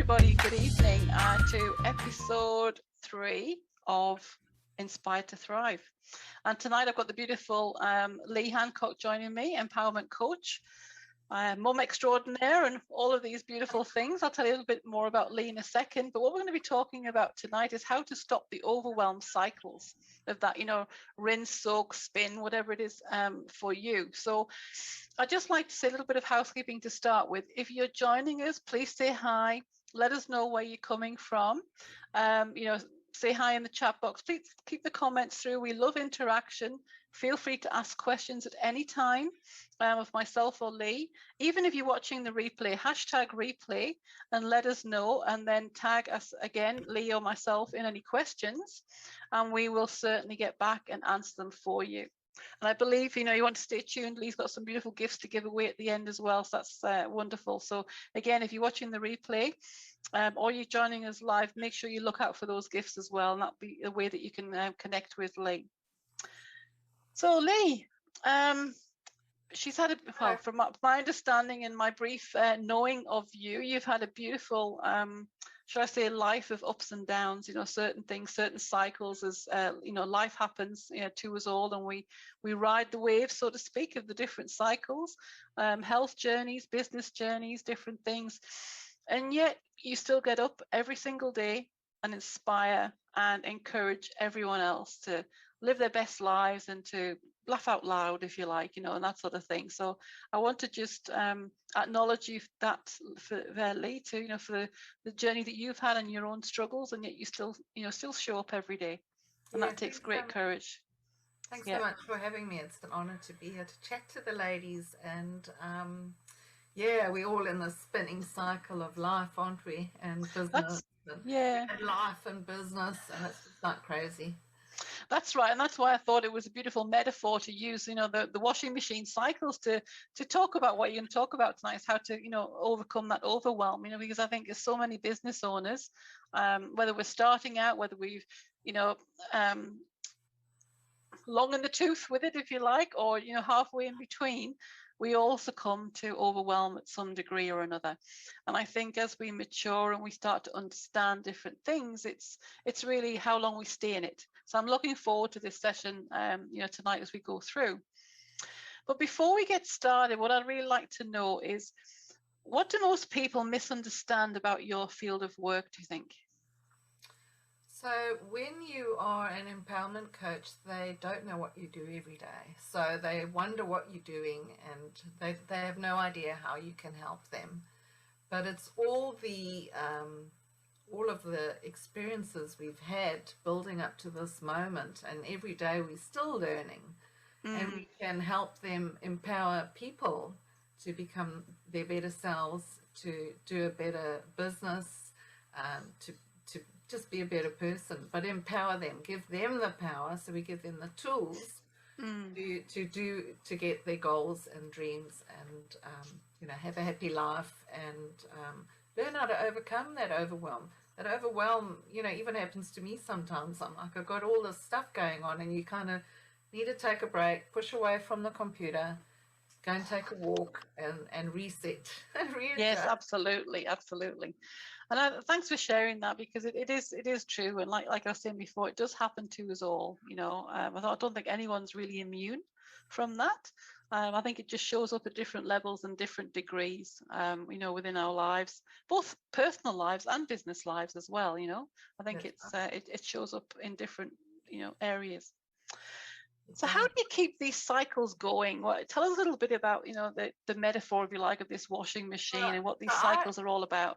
everybody, good evening to episode 3 of Inspired to Thrive. And tonight I've got the beautiful Lee Hancock joining me, empowerment coach, mum extraordinaire, and all of these beautiful things. I'll tell you a little bit more about Lee in a second, but what we're going to be talking about tonight is how to stop the overwhelm cycles of that, rinse, soak, spin, whatever it is for you. So I'd just like to say a little bit of housekeeping to start with. If you're joining us, please say hi. Let us know where you're coming from. Say hi in the chat box. Please keep the comments through. We love interaction. Feel free to ask questions at any time of myself or Lee. Even if you're watching the replay, hashtag replay and let us know, and then tag us again, Lee or myself, in any questions, and we will certainly get back and answer them for you. And I believe, you want to stay tuned. Lee's got some beautiful gifts to give away at the end as well. So that's wonderful. So again, if you're watching the replay or you're joining us live, make sure you look out for those gifts as well. And that'll be a way that you can connect with Lee. So Lee, she's had well, from my understanding and my brief knowing of you, you've had a beautiful, should I say, life of ups and downs, certain things, certain cycles as, life happens to us all, and we ride the waves, so to speak, of the different cycles, health journeys, business journeys, different things. And yet you still get up every single day and inspire and encourage everyone else to live their best lives and to laugh out loud, if you like, and that sort of thing. So I want to just acknowledge you that for Lee, to for the journey that you've had and your own struggles, and yet you still show up every day, and that takes great courage. Thanks so much for having me. It's an honor to be here to chat to the ladies, and we're all in this spinning cycle of life, aren't we? And business, and life and business, and it's just not crazy. That's right, and that's why I thought it was a beautiful metaphor to use, the washing machine cycles to talk about what you're going to talk about tonight, is how to, overcome that overwhelm, because I think there's so many business owners, whether we're starting out, whether we've, long in the tooth with it, if you like, or, halfway in between, we all succumb to overwhelm at some degree or another. And I think as we mature and we start to understand different things, it's really how long we stay in it. So I'm looking forward to this session, tonight as we go through. But before we get started, what I'd really like to know is, what do most people misunderstand about your field of work, do you think? So when you are an empowerment coach, they don't know what you do every day. So they wonder what you're doing, and they have no idea how you can help them. But it's all of the experiences we've had building up to this moment, and every day we're still learning. And we can help them empower people to become their better selves, to do a better business, to just be a better person, but empower them, give them the power. So we give them the tools to get their goals and dreams, and have a happy life, and learn how to overcome that overwhelm. That overwhelm, even happens to me sometimes. I'm like, I've got all this stuff going on, and you kind of need to take a break, push away from the computer, go and take a walk, and reset and readjust. Yes, absolutely. And thanks for sharing that, because it is true. And like I was saying before, it does happen to us all. I don't think anyone's really immune from that. I think it just shows up at different levels and different degrees, within our lives, both personal lives and business lives as well. I think it shows up in different, areas. So how do you keep these cycles going? Tell us a little bit about, the metaphor, if you like, of this washing machine and what these cycles are all about.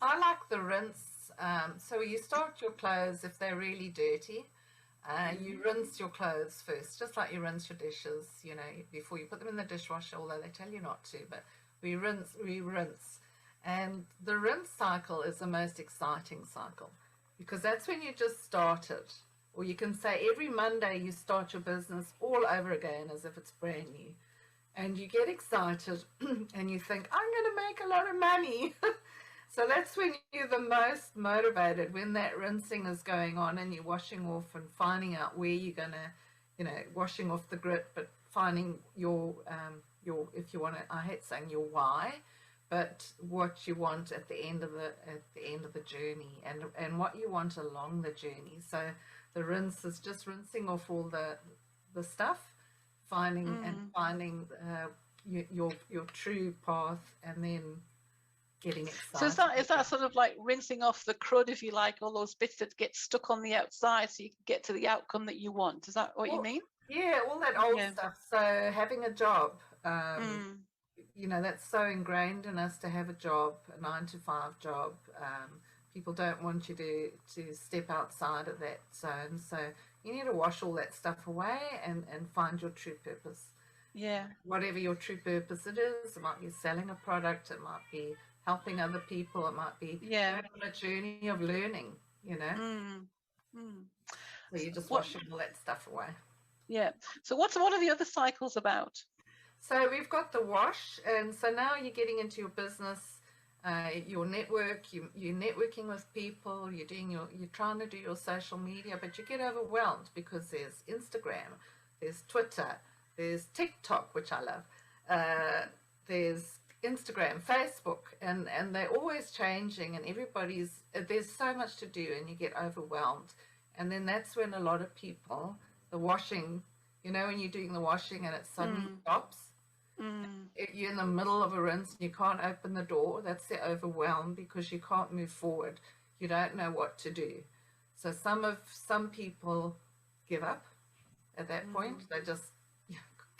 I like the rinse. So you start your clothes if they're really dirty. You rinse your clothes first, just like you rinse your dishes, before you put them in the dishwasher, although they tell you not to, but we rinse. And the rinse cycle is the most exciting cycle, because that's when you just started. Or you can say every Monday you start your business all over again as if it's brand new. And you get excited and you think, I'm going to make a lot of money. So that's when you're the most motivated, when that rinsing is going on and you're washing off and finding out where you're going to, washing off the grit, but finding your, if you want to, I hate saying your why, but what you want at the end of the journey, and what you want along the journey. So the rinse is just rinsing off all the stuff, finding your true path, and then getting excited. So is that sort of like rinsing off the crud, if you like, all those bits that get stuck on the outside, so you can get to the outcome that you want? Is that what you mean? Yeah, all that old stuff. So having a job, that's so ingrained in us to have a job, a 9 to 5 job. People don't want you to step outside of that zone. So you need to wash all that stuff away and find your true purpose. Yeah. Whatever your true purpose it is might be selling a product, it might be helping other people, it might be going on a journey of learning, So you're just washing all that stuff away. Yeah. So what are the other cycles about? So we've got the wash, and so now you're getting into your business, your network, you're networking with people, you're trying to do your social media, but you get overwhelmed because there's Instagram, there's Twitter, there's TikTok, which I love, there's Instagram, Facebook, and they're always changing, and there's so much to do, and you get overwhelmed. And then that's when a lot of people, the washing, when you're doing the washing and it suddenly stops, you're in the middle of a rinse and you can't open the door. That's the overwhelm, because you can't move forward. You don't know what to do. So some people give up at that point. They just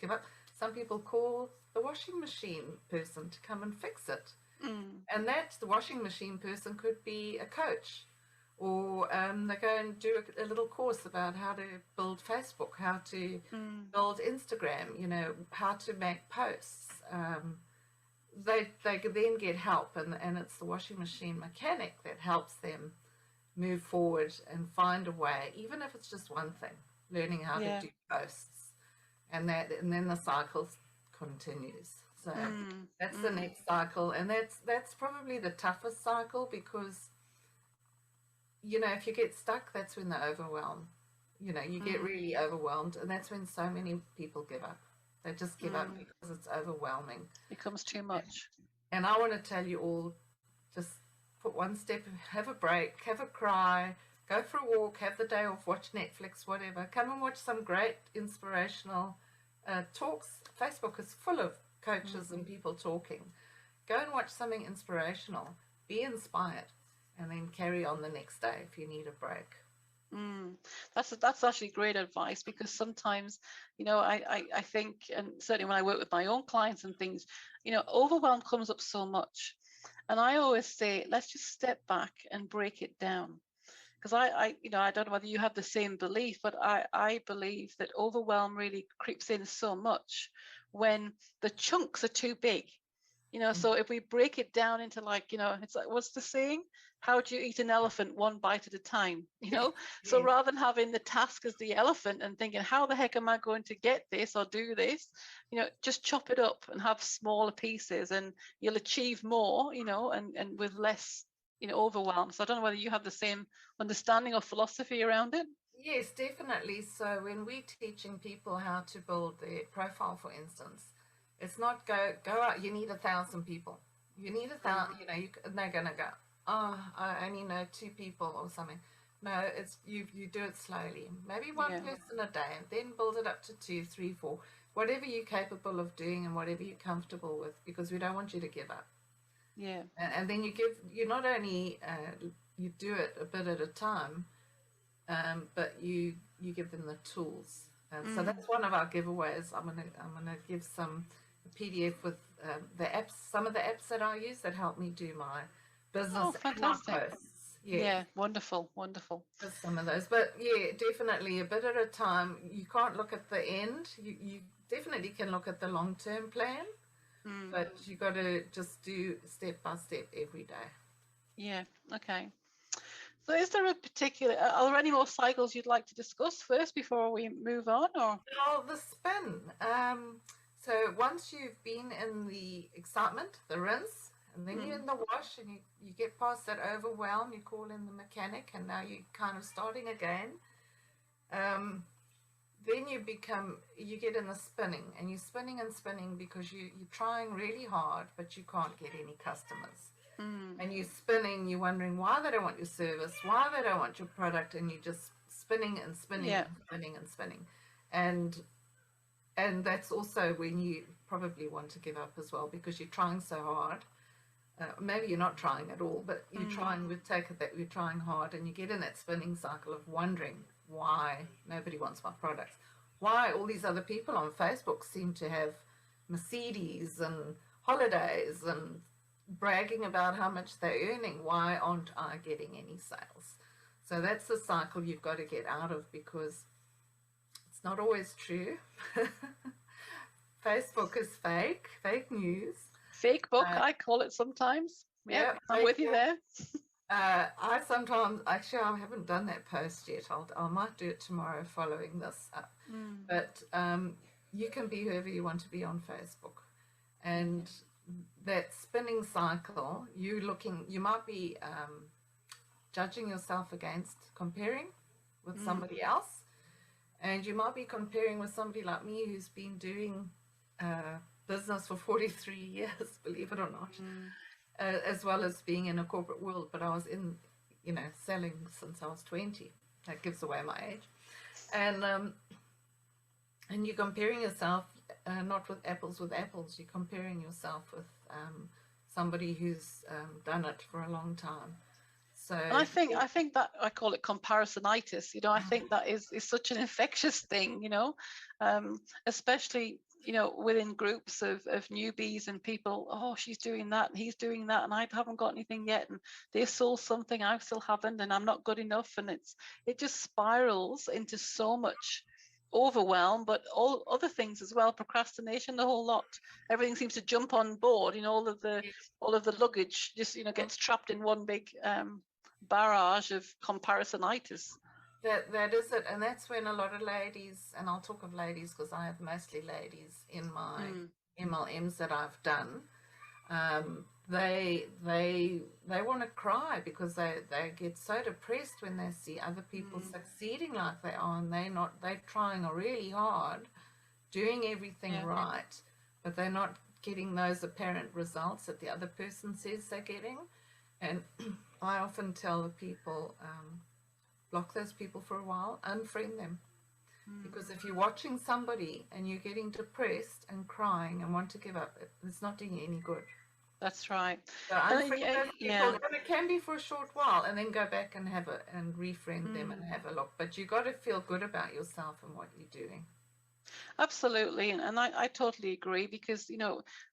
give up. Some people call the washing machine person to come and fix it. And the washing machine person could be a coach, or they go and do a little course about how to build Facebook, how to build Instagram, how to make posts. They then get help, and it's the washing machine mechanic that helps them move forward and find a way, even if it's just one thing, learning how to do posts, and then the cycle continues. So that's the next cycle, and that's probably the toughest cycle, because if you get stuck, that's when the overwhelm, you get really overwhelmed, and that's when so many people give up. They just give up because it's overwhelming. It becomes too much. And I want to tell you all, just put one step, have a break, have a cry, go for a walk, have the day off, watch Netflix, whatever. Come and watch some great inspirational talks. Facebook is full of coaches and people talking. Go and watch something inspirational. Be inspired. And then carry on the next day if you need a break. That's actually great advice, because sometimes, I think, and certainly when I work with my own clients and things, overwhelm comes up so much. And I always say, let's just step back and break it down. Because I don't know whether you have the same belief, but I believe that overwhelm really creeps in so much when the chunks are too big. So if we break it down into it's like, what's the saying? How do you eat an elephant one bite at a time? So rather than having the task as the elephant and thinking, how the heck am I going to get this or do this? Just chop it up and have smaller pieces, and you'll achieve more, and with less, overwhelm. So I don't know whether you have the same understanding or philosophy around it. Yes, definitely. So when we're teaching people how to build their profile, for instance, it's not go out, you need 1,000 people. You need 1,000, they're going to go, oh, I only know 2 people or something. No, it's you do it slowly. Maybe one person a day, and then build it up to 2, 3, 4, whatever you're capable of doing and whatever you're comfortable with, because we don't want you to give up. Yeah. And then you not only, you do it a bit at a time, but you give them the tools. So that's one of our giveaways. I'm gonna give some PDF with the apps, some of the apps that I use that help me do my business. Oh, fantastic. And my posts. Yeah, wonderful. Just some of those, but yeah, definitely a bit at a time. You can't look at the end. You definitely can look at the long-term plan, but you got to just do step by step every day. Yeah. Okay. So is there a particular, are there any more cycles you'd like to discuss first before we move on? Or the spin. So once you've been in the excitement, the rinse, and then you're in the wash, and you get past that overwhelm, you call in the mechanic, and now you're kind of starting again. then you get in the spinning, and you're spinning and spinning because you're trying really hard, but you can't get any customers. And you're spinning, you're wondering why they don't want your service, why they don't want your product, and you're just spinning and spinning and spinning and spinning. And that's also when you probably want to give up as well, because you're trying so hard. Maybe you're not trying at all, but you're trying, we take it that you're trying hard, and you get in that spinning cycle of wondering why nobody wants my products, why all these other people on Facebook seem to have Mercedes and holidays and bragging about how much they're earning, why aren't I getting any sales? So that's the cycle you've got to get out of, because it's not always true. Facebook is fake news. Fake book, I call it sometimes. Yeah, I'm with you there. I sometimes, actually, I haven't done that post yet. I might do it tomorrow following this up. But you can be whoever you want to be on Facebook. And that spinning cycle, you might be judging yourself against comparing with somebody else. And you might be comparing with somebody like me who's been doing business for 43 years, believe it or not, as well as being in a corporate world. But I was in, selling since I was 20. That gives away my age. And you're comparing yourself not with apples, you're comparing yourself with somebody who's done it for a long time. So and I think that I call it comparisonitis. I think that is such an infectious thing, especially within groups of newbies and people. Oh, she's doing that and he's doing that, and I haven't got anything yet, and they sold something I still haven't, and I'm not good enough, and it just spirals into so much overwhelm, but all other things as well, procrastination, the whole lot. Everything seems to jump on board. All of the luggage just gets trapped in one big barrage of comparisonitis. That is it. And that's when a lot of ladies, and I'll talk of ladies because I have mostly ladies in my MLMs that I've done, they want to cry because they get so depressed when they see other people succeeding like they are, and they're trying really hard, doing everything right, but they're not getting those apparent results that the other person says they're getting. And I often tell the people, block those people for a while, unfriend them. Because if you're watching somebody and you're getting depressed and crying and want to give up, it's not doing you any good. That's right. So unfriend those people, and it can be for a short while, and then go back and and refriend them and have a look. But you got to feel good about yourself and what you're doing. Absolutely, and I totally agree, because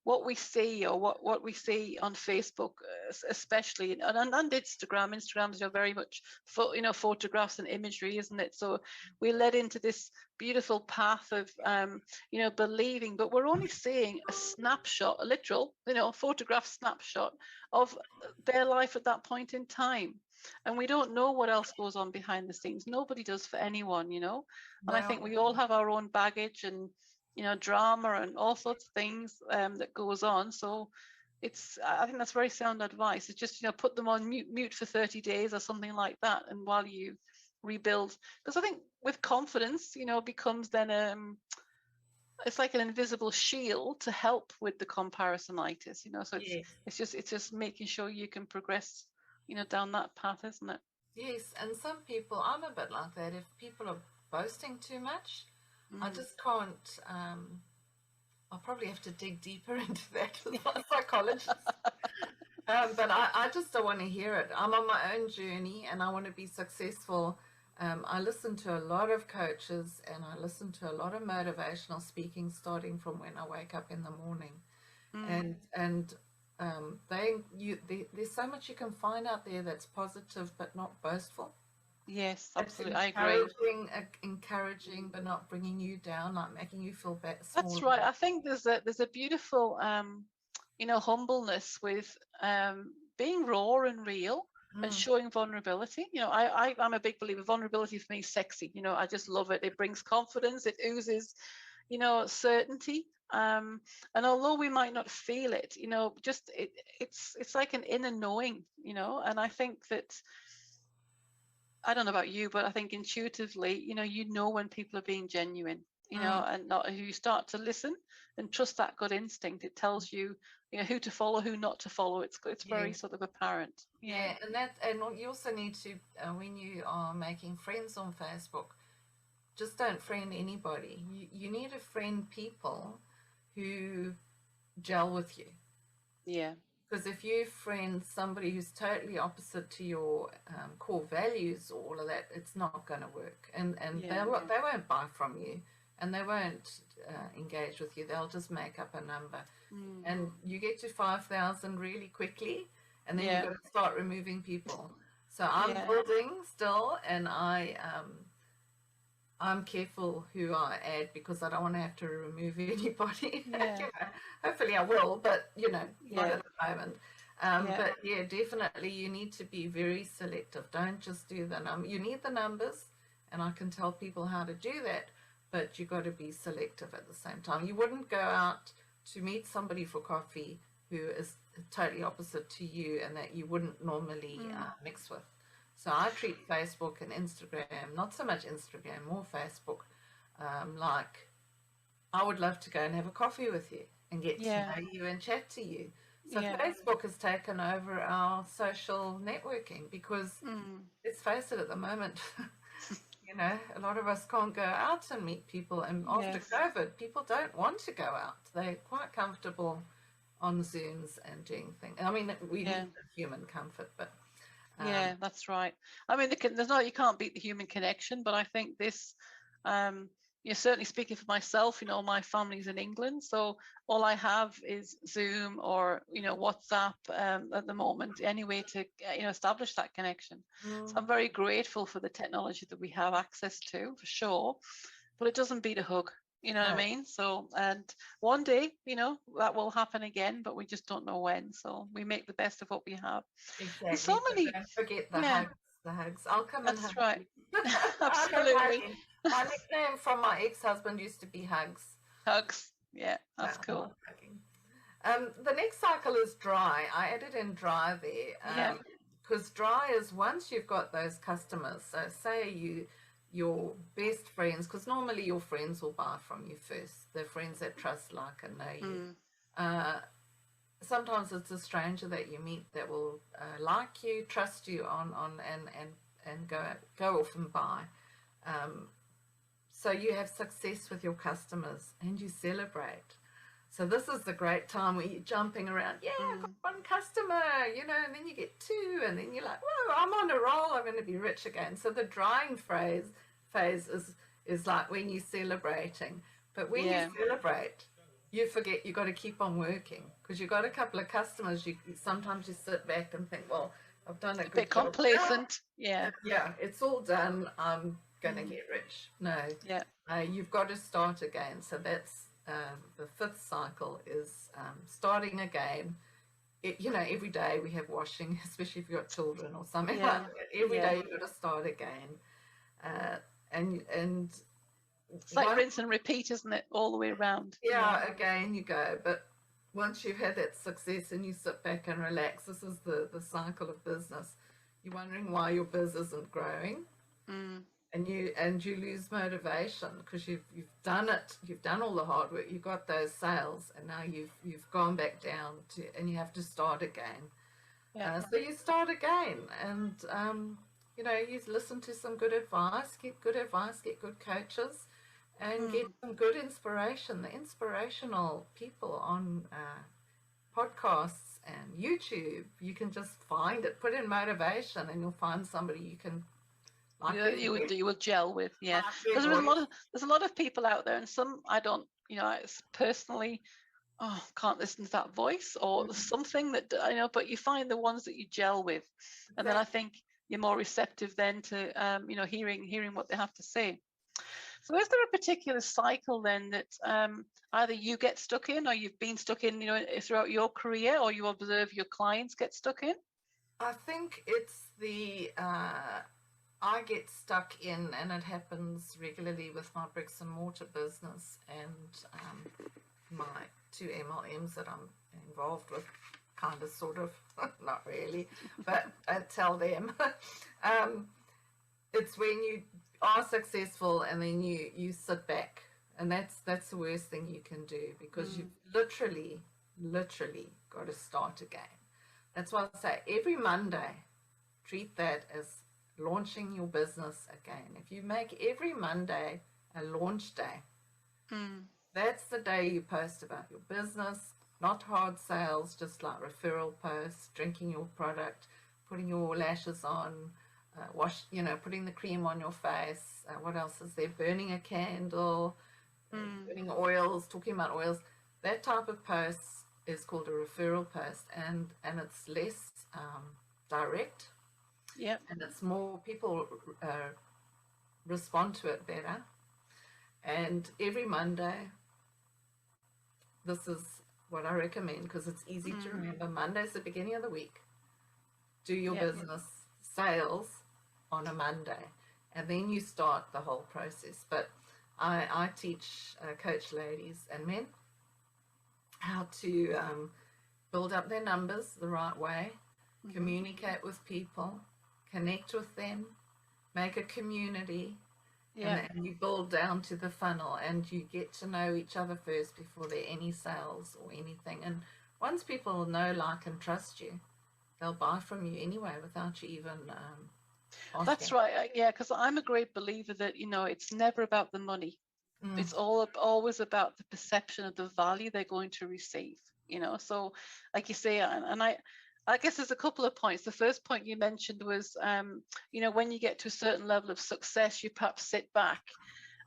what we see, or what we see on Facebook, especially, and Instagram's very much photographs and imagery, isn't it? So we're led into this beautiful path of believing, but we're only seeing a snapshot, a literal photograph snapshot of their life at that point in time. And we don't know what else goes on behind the scenes. Nobody does for anyone, And I think we all have our own baggage and, drama and all sorts of things that goes on. So I think that's very sound advice. It's just, put them on mute for 30 days or something like that. And while you rebuild, because I think with confidence, becomes then, it's like an invisible shield to help with the comparisonitis, So it's just making sure you can progress down that path, isn't it? Yes, and some people, I'm a bit like that. If people are boasting too much, I just can't, I'll probably have to dig deeper into that with my psychologist. But I just don't want to hear it. I'm on my own journey and I want to be successful. I listen to a lot of coaches and I listen to a lot of motivational speaking, starting from when I wake up in the morning. And there's so much you can find out there that's positive but not boastful. Yes, absolutely, I agree. Encouraging but not bringing you down, like making you feel better. That's right. I think there's a beautiful humbleness with being raw and real and showing vulnerability. I'm a big believer. Vulnerability for me is sexy. I just love it. It brings confidence. It oozes certainty. And although we might not feel it, it's like an inner knowing, and I think that I don't know about you, but I think intuitively, you know when people are being genuine, Mm. and not, you start to listen and trust that gut instinct. It tells you, who to follow, who not to follow. It's very Yes. sort of apparent. Yeah. Yeah, and you also need to when you are making friends on Facebook, just don't friend anybody. You need to friend people who gel with you. Yeah. Because if you friend somebody who's totally opposite to your core values or all of that, it's not going to work. And Yeah. they won't buy from you, and they won't engage with you. They'll just make up a number. Mm. And you get to 5,000 really quickly, and then you've Yeah. got to start removing people. So I'm Yeah. building still, and I'm careful who I add because I don't want to have to remove anybody. Yeah. Hopefully I will, but not Yeah. at the moment. Yeah. But yeah, definitely you need to be very selective. Don't just do the number. You need the numbers, and I can tell people how to do that, but you got to be selective at the same time. You wouldn't go out to meet somebody for coffee who is totally opposite to you and that you wouldn't normally mix with. So I treat Facebook and Instagram, not so much Instagram, more Facebook, like I would love to go and have a coffee with you and get to know you and chat to you. So Facebook has taken over our social networking because let's face it, at the moment, a lot of us can't go out and meet people. And after COVID, people don't want to go out. They're quite comfortable on Zooms and doing things. I mean, we need human comfort, but yeah, that's right. I mean, you can't beat the human connection, but I think this, you're certainly speaking for myself. My family's in England, so all I have is Zoom or WhatsApp at the moment, anyway, to establish that connection. So I'm very grateful for the technology that we have access to, for sure, but it doesn't beat a hug. You know what I mean? So, and one day, that will happen again, but we just don't know when. So we make the best of what we have. Exactly. And so many, Don't forget the hugs. The hugs. I'll come and hug that's right. you. Absolutely. My nickname from my ex-husband used to be Hugs. Hugs. Yeah, that's cool. The next cycle is dry. I added in dry there. Because dry is once you've got those customers. So say your best friends, because normally your friends will buy from you first. They're friends that trust, like, and know you. Sometimes it's a stranger that you meet that will like you, trust you and go off and buy. So you have success with your customers and you celebrate. So this is the great time where you're jumping around. Yeah, I've got one customer, and then you get two, and then you're like, whoa, I'm on a roll. I'm going to be rich again. So the drying phase is like when you're celebrating. But when you celebrate, you forget you got to keep on working because you've got a couple of customers. Sometimes you sit back and think, well, I've done a good bit job. Complacent. Yeah, it's all done. I'm going to get rich. No, you've got to start again. So that's the fifth cycle is starting again. Every day we have washing, especially if you've got children or something like that. Every day you've got to start again. And it's like rinse and repeat, isn't it? All the way around. Again you go. But once you've had that success and you sit back and relax, this is the cycle of business. You're wondering why your biz isn't growing, and you lose motivation because you've done it. You've done all the hard work. You've got those sales, and now you've gone back down and you have to start again. So you start again, and you listen to some good advice, get good coaches, and get some good inspiration. The inspirational people on podcasts and YouTube, you can just find it, put in motivation, and you'll find somebody you can you will gel with. Because there's a lot of people out there, and some I don't, it's personally, can't listen to that voice or something that but you find the ones that you gel with, and then I think you're more receptive then to hearing what they have to say. So is there a particular cycle then that either you get stuck in or you've been stuck in throughout your career, or you observe your clients get stuck in? I think it's the I get stuck in, and it happens regularly with my bricks and mortar business and my 2 MLMs that I'm involved with, kind of, sort of, not really, but I tell them. it's when you are successful and then you sit back, and that's the worst thing you can do, because you've literally got to start again. That's why I say every Monday, treat that as launching your business again. If you make every Monday a launch day, that's the day you post about your business, not hard sales, just like referral posts, drinking your product, putting your lashes on, putting the cream on your face. What else is there? Burning a candle, burning oils, talking about oils. That type of post is called a referral post, and it's less direct. Yeah. And it's more, people respond to it better. And every Monday, this is what I recommend, because it's easy to remember. Monday's the beginning of the week. Do your business sales on a Monday, and then you start the whole process. But I teach coach ladies and men how to build up their numbers the right way, communicate with people, connect with them, make a community, and you build down to the funnel, and you get to know each other first before there are any sales or anything. And once people know, like, and trust you, they'll buy from you anyway without you even asking. That's right. Yeah, because I'm a great believer that, it's never about the money. It's always about the perception of the value they're going to receive, So like you say, and I guess there's a couple of points. The first point you mentioned was, when you get to a certain level of success, you perhaps sit back.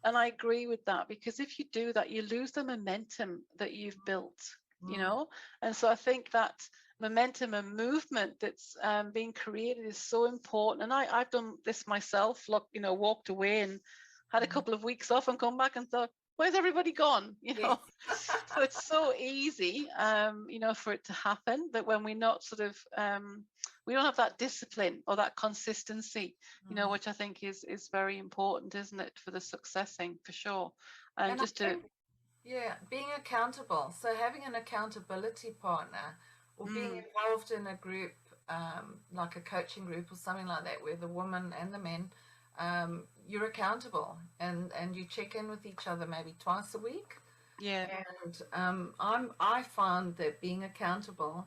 And I agree with that, because if you do that, you lose the momentum that you've built, And so I think that momentum and movement that's being created is so important. And I've done this myself, walked away and had a couple of weeks off and come back and thought, where's everybody gone? Yes. So it's so easy, for it to happen, that when we're not sort of, we don't have that discipline or that consistency, which I think is very important, isn't it, for the successing, for sure. And just to, being accountable. So having an accountability partner, or being involved in a group, like a coaching group or something like that, where the women and the men, you're accountable, and you check in with each other maybe twice a week. And I find that being accountable,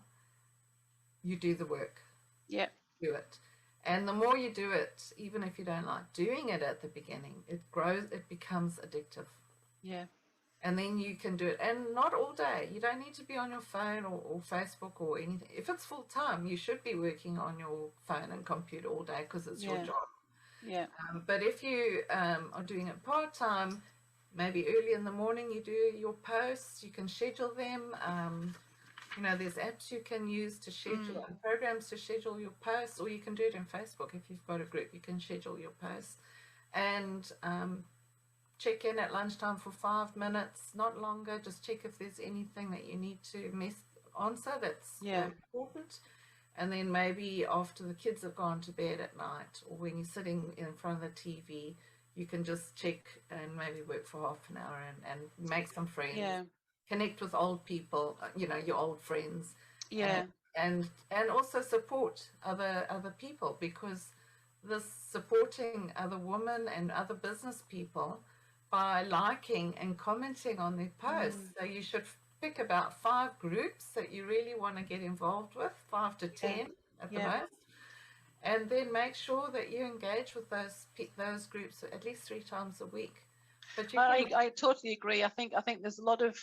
you do the work. Do it. And the more you do it, even if you don't like doing it at the beginning, it grows, it becomes addictive. And then you can do it, and not all day. You don't need to be on your phone or Facebook or anything. If it's full time, you should be working on your phone and computer all day, because it's your job. But if you are doing it part time, maybe early in the morning you do your posts. You can schedule them. There's apps you can use to schedule and programs to schedule your posts, or you can do it in Facebook. If you've got a group, you can schedule your posts, and check in at lunchtime for 5 minutes, not longer. Just check if there's anything that you need to answer that's important. And then maybe after the kids have gone to bed at night, or when you're sitting in front of the TV, you can just check and maybe work for half an hour and make some friends, connect with old people, your old friends, and also support other people, because this supporting other women and other business people by liking and commenting on their posts. So you should pick about 5 groups that you really want to get involved with, 5 to 10 at the most, and then make sure that you engage with those groups at least 3 times a week. But I totally agree. I think there's a lot of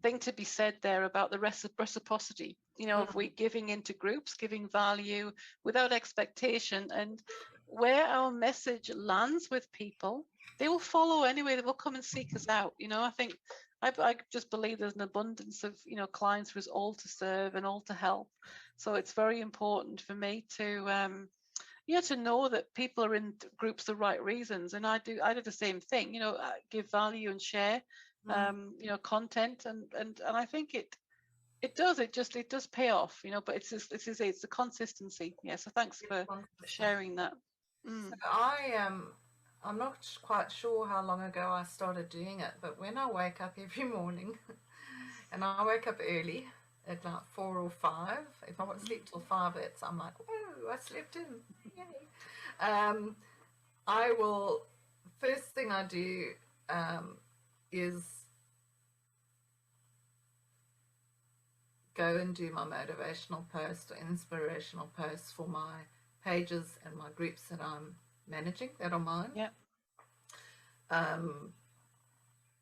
thing to be said there about the reciprocity, of we giving into groups, giving value without expectation, and where our message lands with people, they will follow anyway. They will come and seek us out. I think I just believe there's an abundance of clients who's all to serve and all to help. So it's very important for me to to know that people are in groups the right reasons, and I do the same thing. Give value and share content, and I think it does pay off. But it's the consistency. So thanks for sharing that. So I'm not quite sure how long ago I started doing it, but when I wake up every morning, and I wake up early at like 4 or 5, if I sleep till 5, I'm like, whoa, I slept in. Yay. I will, first thing I do is go and do my motivational post or inspirational posts for my pages and my groups that I'm managing, that are mine. Yeah.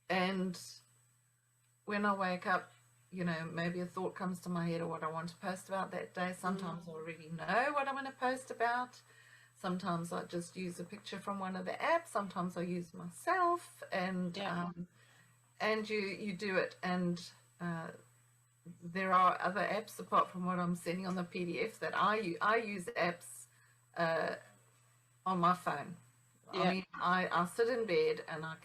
And when I wake up, you know, maybe a thought comes to my head or what I want to post about that day. Sometimes I already know what I'm going to post about. Sometimes I just use a picture from one of the apps. Sometimes I use myself, and you do it. And there are other apps apart from what I'm sending on the PDF that I use. I use apps on my phone. Yeah. I mean, I sit in bed and I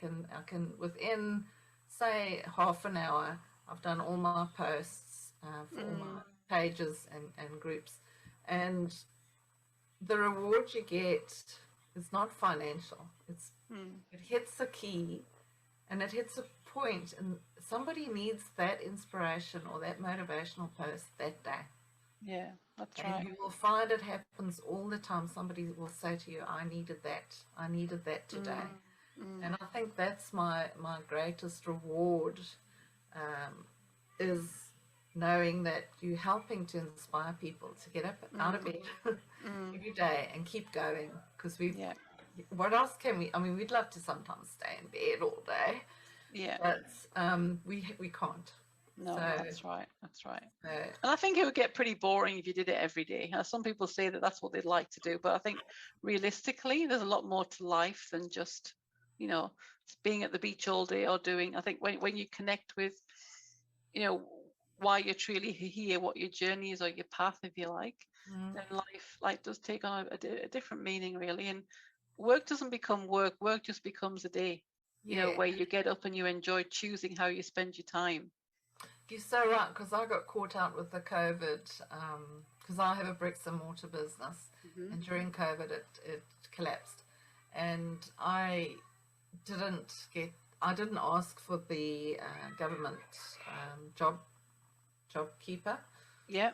can within, say, half an hour, I've done all my posts for all my pages and groups. And the reward you get is not financial. It hits a key and it hits a point, and somebody needs that inspiration or that motivational post that day. Yeah, that's And right. you will find it happens all the time. Somebody will say to you, I needed that today. And I think that's my greatest reward, is knowing that you're helping to inspire people to get up out of bed every day and keep going. Because what else can we? I mean, we'd love to sometimes stay in bed all day. Yeah. But we can't. No, So, that's right. That's right. And I think it would get pretty boring if you did it every day. Some people say that that's what they'd like to do, but I think realistically, there's a lot more to life than just, you know, being at the beach all day or doing. I think when you connect with, you know, why you're truly here, what your journey is or your path, if you like, then life does take on a different meaning, really. And work doesn't become work. Work just becomes a day, you know, where you get up and you enjoy choosing how you spend your time. You're so right, because I got caught out with the COVID, because I have a bricks and mortar business, and during COVID it collapsed, and I didn't ask for the government job keeper. Yeah.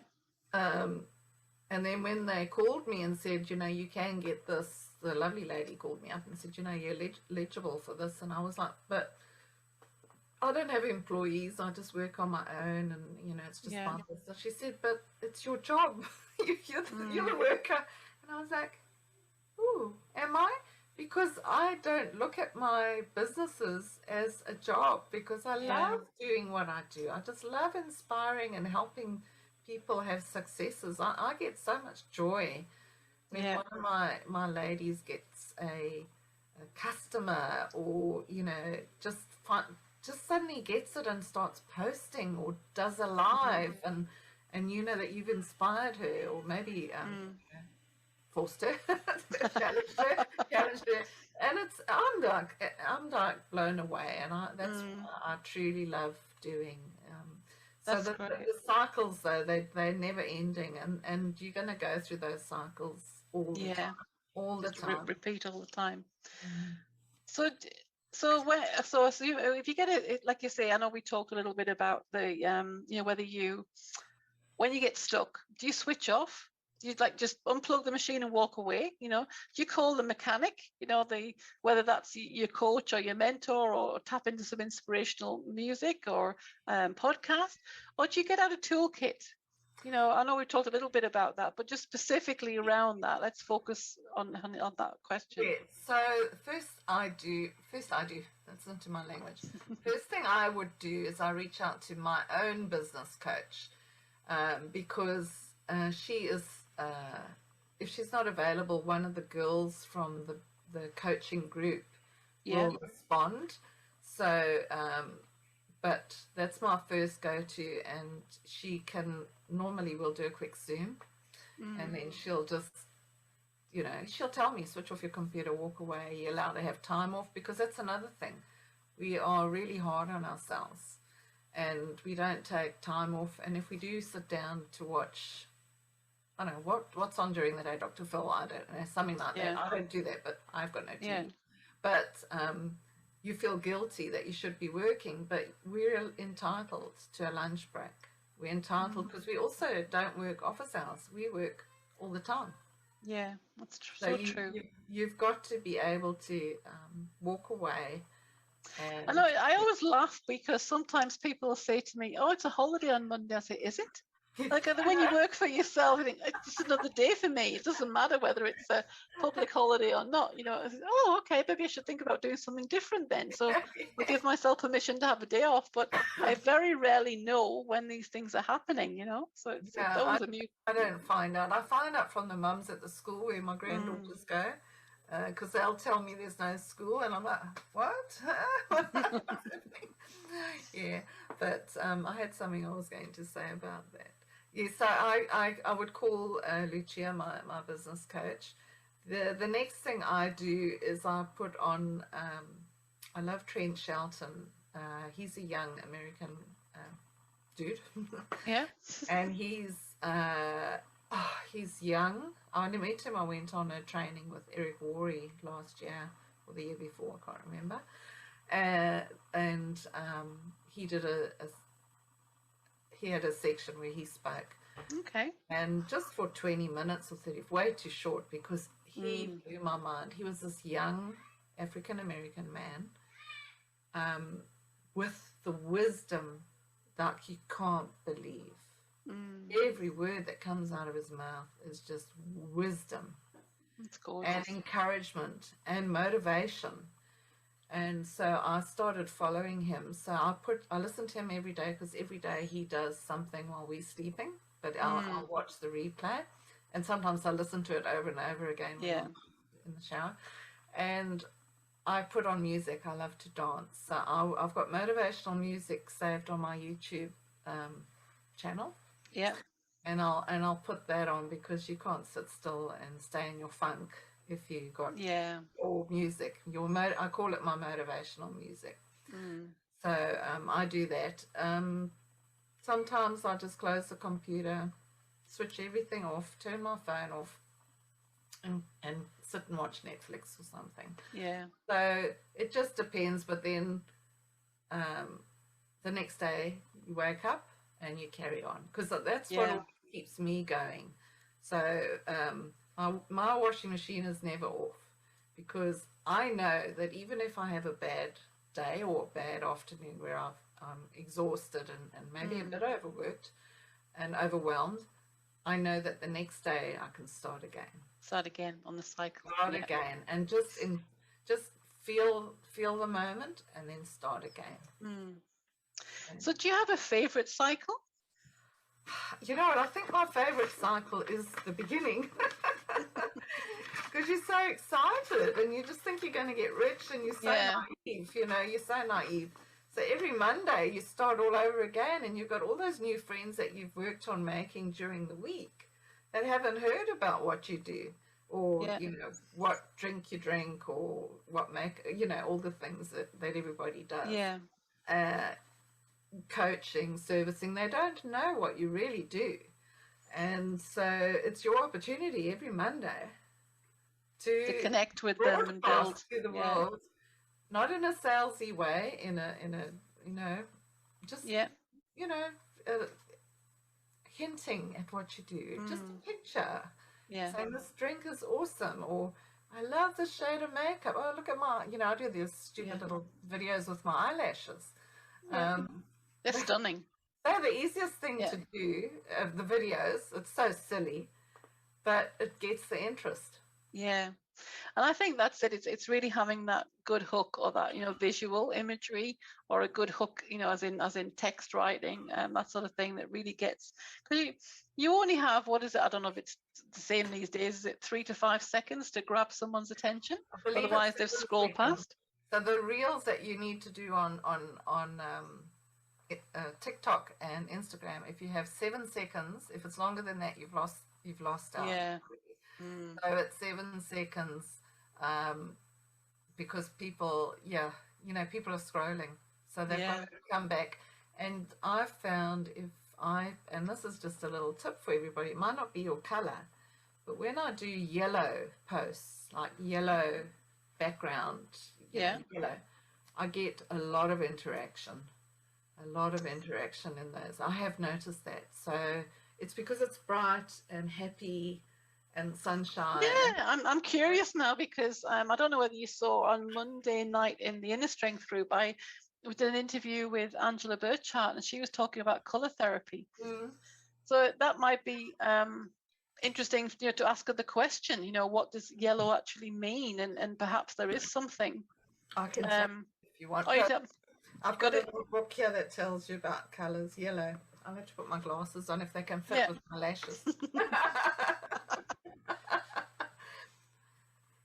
And then when they called me and said, you know, you can get this, the lovely lady called me up and said, you know, you're eligible for this, and I was like, but I don't have employees, I just work on my own, and you know, it's just my business. She said, but it's your job. you're the worker. And I was like, ooh, am I? Because I don't look at my businesses as a job, because I love doing what I do. I just love inspiring and helping people have successes. I get so much joy when one of my ladies gets a customer, or you know, just suddenly gets it and starts posting or does a live, and you know that you've inspired her, or maybe forced her, challenged her, and I'm like blown away, and that's what I truly love doing. So the cycles, though, they're never ending, and you're going to go through those cycles all the time, repeat all the time. So if you get it, like you say, I know we talked a little bit about the, you know, whether when you get stuck, do you switch off? Do you like just unplug the machine and walk away? You know, do you call the mechanic, you know, whether that's your coach or your mentor, or tap into some inspirational music or podcast, or do you get out a toolkit? You know, I know we talked a little bit about that, but just specifically around that, let's focus on that question. Yeah, so first I do, that's into my language. First thing I would do is I reach out to my own business coach, because she is, if she's not available, one of the girls from the coaching group will respond. So, but that's my first go-to, and she normally we'll do a quick Zoom, and then she'll just, you know, she'll tell me, switch off your computer, walk away, you're allowed to have time off, because that's another thing. We are really hard on ourselves, and we don't take time off. And if we do sit down to watch, I don't know, what's on during the day, Dr. Phil, I don't know, something like that. I don't do that, but I've got no TV. But you feel guilty that you should be working, but we're entitled to a lunch break. We're entitled, because we also don't work office hours. We work all the time. Yeah, that's So so true. you've got to be able to walk away I know, and I always laugh because sometimes people say to me, "Oh, it's a holiday on Monday." I say, "Is it?" Like when you work for yourself, you think it's just another day for me. It doesn't matter whether it's a public holiday or not. You know, I say, oh, okay, maybe I should think about doing something different then. So I'll give myself permission to have a day off. But I very rarely know when these things are happening. You know, so it's yeah, always a new. I don't find out. I find out from the mums at the school where my Mm. granddaughters go, because they'll tell me there's no school, and I'm like, what? What's happening? Yeah, but I had something I was going to say about that. Yeah, so I would call Lucia my business coach. The next thing I do is I put on. I love Trent Shelton. He's a young American dude. Yeah. And he's young. I only met him. I went on a training with Eric Worre last year or the year before. I can't remember. And he did he had a section where he spoke, Okay. and just for 20 minutes or 30, way too short, because he blew my mind. He was this young African American man with the wisdom that you can't believe. Every word that comes out of his mouth is just wisdom. It's gorgeous. And encouragement and motivation. And so I started following him. So I listen to him every day, because every day he does something while we're sleeping, but I'll watch the replay, and sometimes I listen to it over and over again when I'm in the shower. And I put on music. I love to dance. So I've got motivational music saved on my YouTube channel. Yeah. And I'll put that on, because you can't sit still and stay in your funk if you got or music. I call it my motivational music. So I do that. Sometimes I just close the computer, switch everything off, turn my phone off, and sit and watch Netflix or something. Yeah. So it just depends. But then the next day you wake up and you carry on, because that's what keeps me going. So my washing machine is never off, because I know that even if I have a bad day or a bad afternoon where I'm exhausted and maybe a bit overworked and overwhelmed, I know that the next day I can start again. Start again on the cycle. Start again, and just feel the moment, and then start again. So do you have a favorite cycle? You know what, I think my favorite cycle is the beginning, because you're so excited and you just think you're going to get rich, and you're so naive, you're so naive. So every Monday you start all over again, and you've got all those new friends that you've worked on making during the week that haven't heard about what you do, or what drink you drink, or what all the things that everybody does. Coaching, servicing, they don't know what you really do. And so it's your opportunity every Monday to connect with them and build to the world, not in a salesy way, in a just hinting at what you do, just a picture, saying this drink is awesome, or I love this shade of makeup, oh look at my, I do these stupid little videos with my eyelashes. They're stunning. They're the easiest thing to do, of the videos. It's so silly, but it gets the interest. Yeah. And I think that's it. It's really having that good hook, or that, visual imagery, or a good hook, as in text writing, that sort of thing, that really gets, because you only have, what is it? I don't know if it's the same these days. Is it 3 to 5 seconds to grab someone's attention? Otherwise they've scrolled past. So the reels that you need to do on TikTok and Instagram, if you have 7 seconds, if it's longer than that, you've lost out. So it's 7 seconds, because people people are scrolling, so they've got to come back. And I've found, and this is just a little tip for everybody, it might not be your color, but when I do yellow posts, like yellow background, yellow, I get a lot of interaction in those. I have noticed that. So it's because it's bright and happy and sunshine. Yeah, I'm curious now because I don't know whether you saw on Monday night in the Inner Strength group, we did an interview with Angela Burchart, and she was talking about color therapy. Mm. So that might be interesting, to ask her the question, what does yellow actually mean, and perhaps there is something. I can tell if you want. Oh, I've got a little book here that tells you about colors. Yellow. I'll have to put my glasses on if they can fit with my lashes.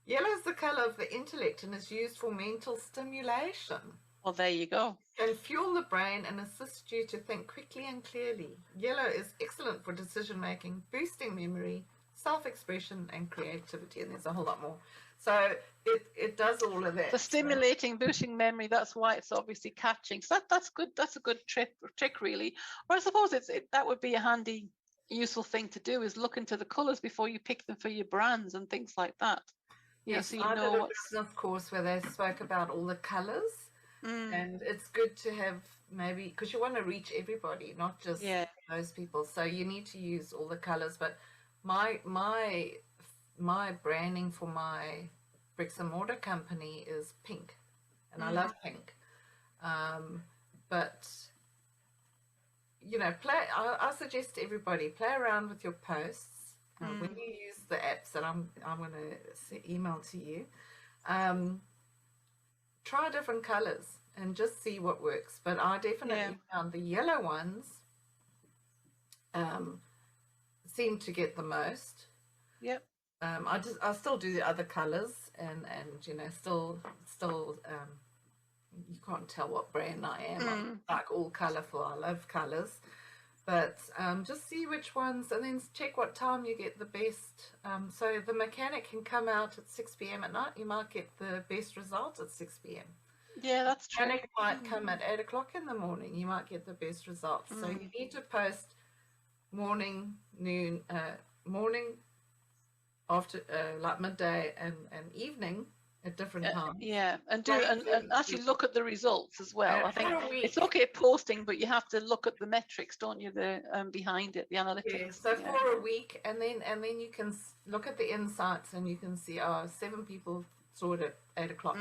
Yellow is the color of the intellect and is used for mental stimulation. Well, there you go. Can fuel the brain and assist you to think quickly and clearly. Yellow is excellent for decision making, boosting memory, self-expression, and creativity. And there's a whole lot more. So it does all of that. The stimulating, boosting memory. That's why it's obviously catching. So that's good. That's a good trick, really. Or I suppose that would be a handy, useful thing to do, is look into the colours before you pick them for your brands and things like that. Yes, so I did a business course where they spoke about all the colours. And it's good to have, maybe, because you want to reach everybody, not just those people. So you need to use all the colors. But my branding for my bricks and mortar company is pink, and I love pink. But I suggest to everybody, play around with your posts when you use the apps that I'm going to email to you. Try different colors and just see what works. But I definitely found the yellow ones seem to get the most. Yep. I still do the other colors, and still you can't tell what brand I am. I'm like all colorful. I love colors. But just see which ones, and then check what time you get the best. So the mechanic can come out at 6 p.m. at night. You might get the best results at 6 p.m. Yeah, that's true. Mechanic might come at 8 o'clock in the morning. You might get the best results. So you need to post morning, noon, morning, after, like midday, and evening at different times. Yeah, and actually look at the results as well. I think it's okay posting, but you have to look at the metrics, don't you? The behind it, the analytics. Yeah, so for a week, and then you can look at the insights, and you can see 7 people saw it at 8 o'clock,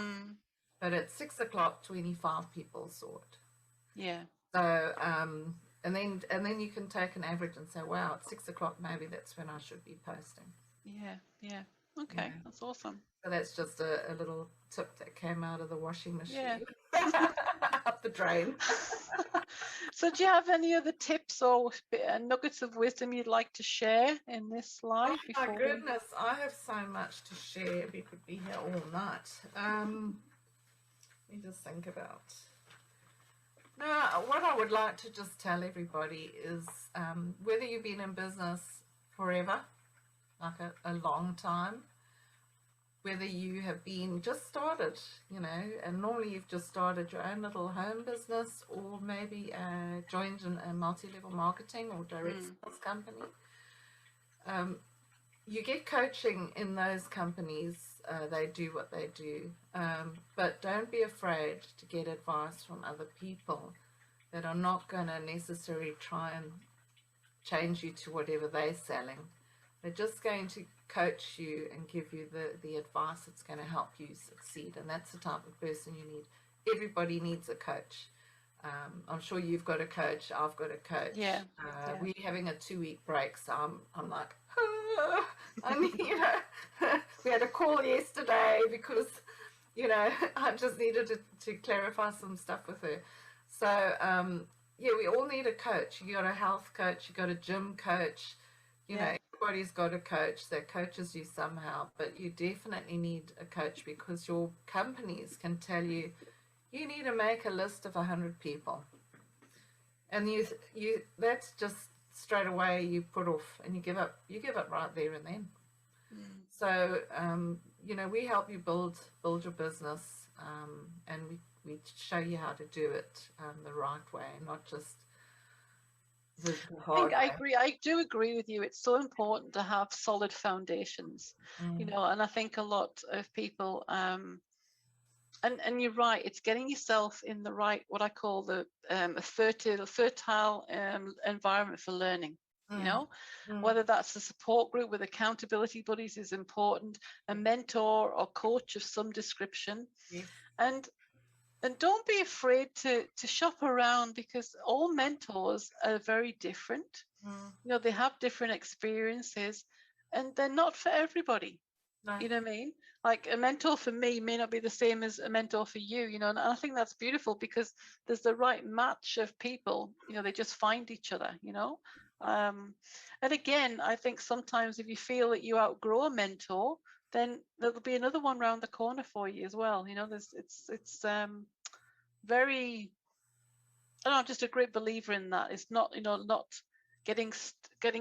but at 6 o'clock 25 people saw it. Yeah. So and then you can take an average and say, wow, at 6 o'clock maybe that's when I should be posting. Yeah. Okay, that's awesome. So that's just a little tip that came out of the washing machine, up the drain. So do you have any other tips or nuggets of wisdom you'd like to share in this live? Oh my goodness, I have so much to share. We could be here all night. Let me just think about. No, what I would like to just tell everybody is whether you've been in business forever, like a long time, whether you have been just started, and normally you've just started your own little home business, or maybe joined a multi-level marketing or direct sales company. You get coaching in those companies. They do what they do. But don't be afraid to get advice from other people that are not going to necessarily try and change you to whatever they're selling. They're just going to coach you and give you the advice that's going to help you succeed. And that's the type of person you need. Everybody needs a coach. I'm sure you've got a coach. I've got a coach. Yeah. We're having a 2-week break, so I'm like, I mean, we had a call yesterday because, I just needed to clarify some stuff with her. So, we all need a coach. You got a health coach, you got a gym coach, everybody's got a coach that coaches you somehow, but you definitely need a coach because your companies can tell you, you need to make a list of 100 people. And you that's just straight away you put off and you give up right there and then. So, we help you build your business, and we show you how to do it the right way, not just the hard way. I do agree with you. It's so important to have solid foundations, and I think a lot of people, and you're right, it's getting yourself in the right, what I call a fertile environment for learning. you Mm. know, Mm. whether that's a support group with accountability buddies is important, a mentor or coach of some description. Yes. And don't be afraid to shop around, because all mentors are very different. Mm. You know, they have different experiences, and they're not for everybody. No. You know what I mean? Like a mentor for me may not be the same as a mentor for you, you know, and I think that's beautiful because there's the right match of people, you know, they just find each other, you know. Um, and again, I think sometimes if you feel that you outgrow a mentor, then there'll be another one around the corner for you as well. You know, it's very, I don't know, I'm just a great believer in that. It's not, you know, not getting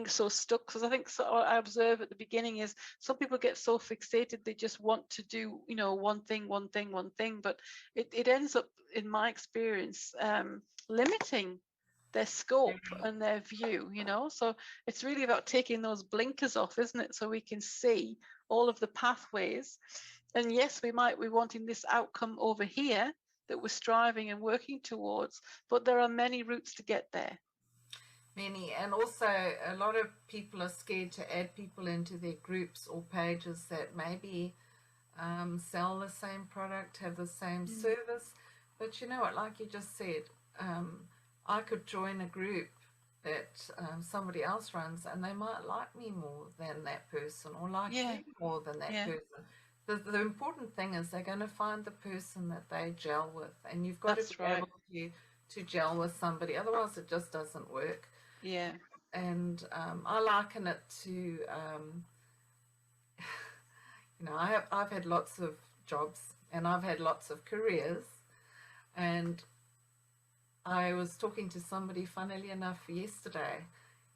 so stuck, because I think what I observe at the beginning is some people get so fixated they just want to do, you know, one thing, but it ends up, in my experience, limiting their scope Very. and their view, you know. So it's really about taking those blinkers off, isn't it, so we can see all of the pathways. And yes, we might be wanting this outcome over here that we're striving and working towards, but there are many routes to get there. Many, and also a lot of people are scared to add people into their groups or pages that maybe sell the same product, have the same service. But you know what, like you just said, I could join a group that somebody else runs, and they might like me more than that person, or like Yeah, you more than that yeah, person. The important thing is they're going to find the person that they gel with, and you've got to that's be right. able to gel with somebody, otherwise it just doesn't work. Yeah, And I liken it to, you know, I've had lots of jobs and I've had lots of careers, and I was talking to somebody, funnily enough, yesterday.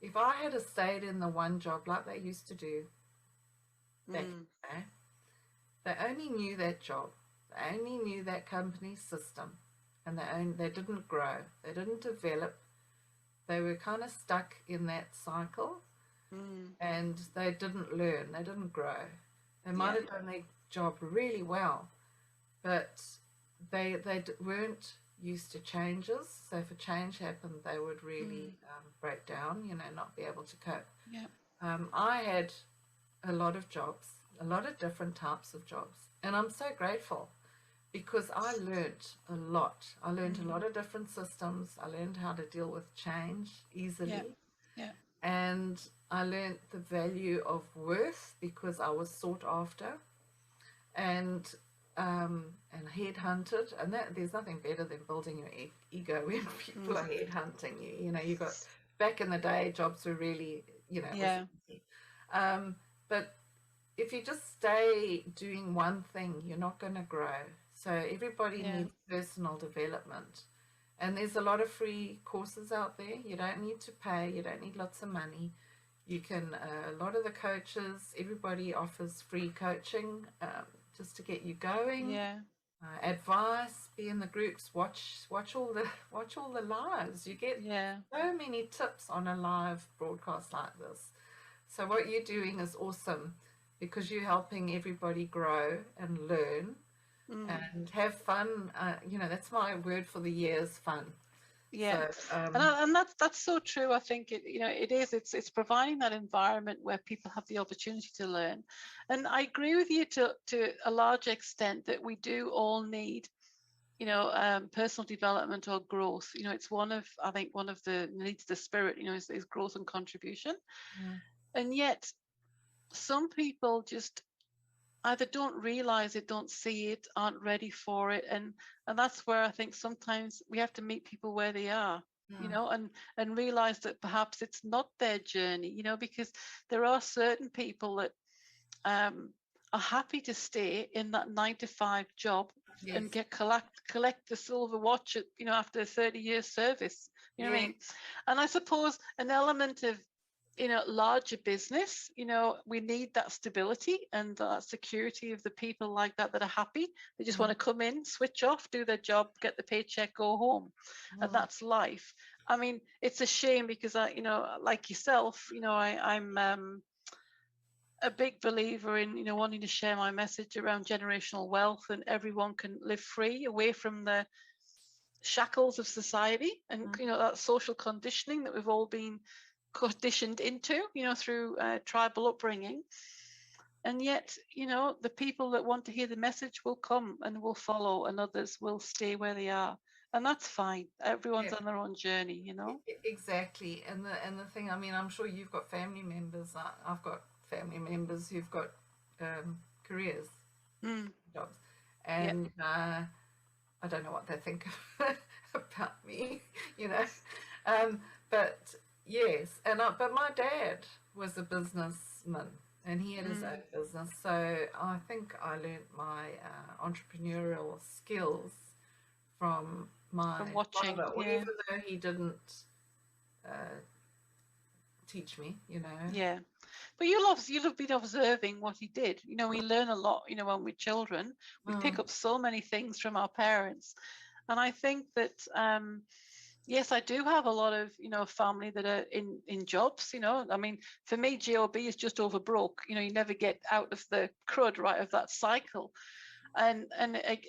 If I had stayed in the one job like they used to do back in the day, they only knew that job, they only knew that company's system, and they didn't grow, they didn't develop. They were kind of stuck in that cycle, and they didn't learn, they didn't grow. They might yeah, have done their job really well, but they weren't used to changes. So if a change happened, they would really break down, you know, not be able to cope. yeah, I had a lot of jobs, a lot of different types of jobs, and I'm so grateful because I learned a lot. I learned a lot of different systems. I learned how to deal with change easily. yeah, yeah, And I learned the value of worth because I was sought after and headhunted. And that there's nothing better than building your ego when people are headhunting you. You know, you got, back in the day, jobs were really, you know, it was yeah, easy. But if you just stay doing one thing, you're not going to grow. So everybody yeah, needs personal development. And there's a lot of free courses out there. You don't need to pay. You don't need lots of money. You can, a lot of the coaches, everybody offers free coaching just to get you going. yeah, Advice, be in the groups, watch all the lives. You get yeah, so many tips on a live broadcast like this. So what you're doing is awesome because you're helping everybody grow and learn and have fun. You know, that's my word for the year is fun. yeah. So, And that's so true. I think you know, it is. It's providing that environment where people have the opportunity to learn. And I agree with you to a large extent that we do all need, you know, personal development or growth. You know, it's I think one of the needs of the spirit, you know, is growth and contribution. And yet some people just either don't realize it, don't see it, aren't ready for it. And that's where I think sometimes we have to meet people where they are, you know, and realize that perhaps it's not their journey, you know, because there are certain people that are happy to stay in that 9 to 5 job yes, and collect the silver watch at, you know, after 30 years service, you know what I yeah, mean? And I suppose an element of, you know, larger business, you know, we need that stability and that security of the people like that are happy. They just want to come in, switch off, do their job, get the paycheck, go home. And that's life. I mean, it's a shame because I, you know, like yourself, you know, I'm a big believer in, you know, wanting to share my message around generational wealth, and everyone can live free away from the shackles of society and, you know, that social conditioning that we've all been conditioned into, through tribal upbringing. And yet, the people that want to hear the message will come and will follow, and others will stay where they are. And that's fine. Everyone's Yeah. on their own journey, Exactly. And the thing, I mean, I'm sure you've got family members. I've got family members who've got careers, jobs, and I don't know what they think about me, but yes, but my dad was a businessman and he had his own business, so I think I learned my entrepreneurial skills from my watching, father, even though he didn't teach me, Yeah, but you'll have been observing what he did. We learn a lot. When we're children, we pick up so many things from our parents, and I think that yes, I do have a lot of family that are in jobs. I mean, for me, job is just over broke. You never get out of the crud, right, of that cycle. And